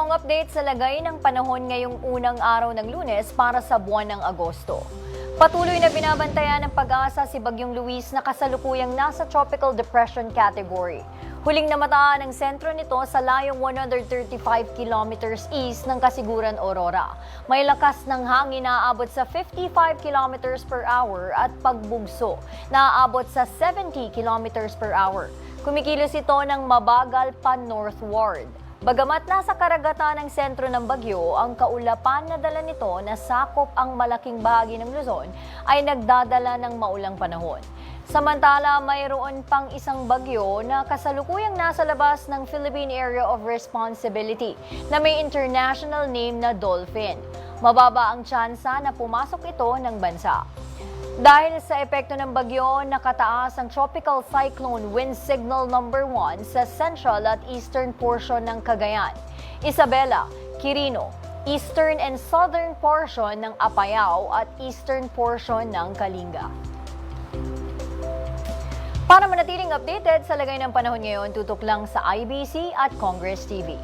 ang update sa lagay ng panahon ngayong unang araw ng Lunes para sa buwan ng Agosto. Patuloy na binabantayan ng pag-asa si Bagyong Luis na kasalukuyang nasa Tropical Depression category. Huling namataan ang sentro nito sa layong 135 kilometers east ng Kasiguran, Aurora. May lakas ng hangin na aabot sa 55 kilometers per hour at pagbugso na aabot sa 70 kilometers per hour. Kumikilos ito ng mabagal pa northward. Bagamat nasa karagatan ng sentro ng bagyo, ang kaulapan na dala nito na sakop ang malaking bahagi ng Luzon ay nagdadala ng maulang panahon. Samantala, mayroon pang isang bagyo na kasalukuyang nasa labas ng Philippine Area of Responsibility na may international name na Dolphin. Mababa ang tsansa na pumasok ito ng bansa. Dahil sa epekto ng bagyo, nakataas ang Tropical Cyclone Wind Signal number 1 sa central at eastern portion ng Cagayan, Isabela, Quirino, eastern and southern portion ng Apayao at eastern portion ng Kalinga. Para manatiling updated sa lagay ng panahon ngayon, tutok lang sa IBC at Congress TV.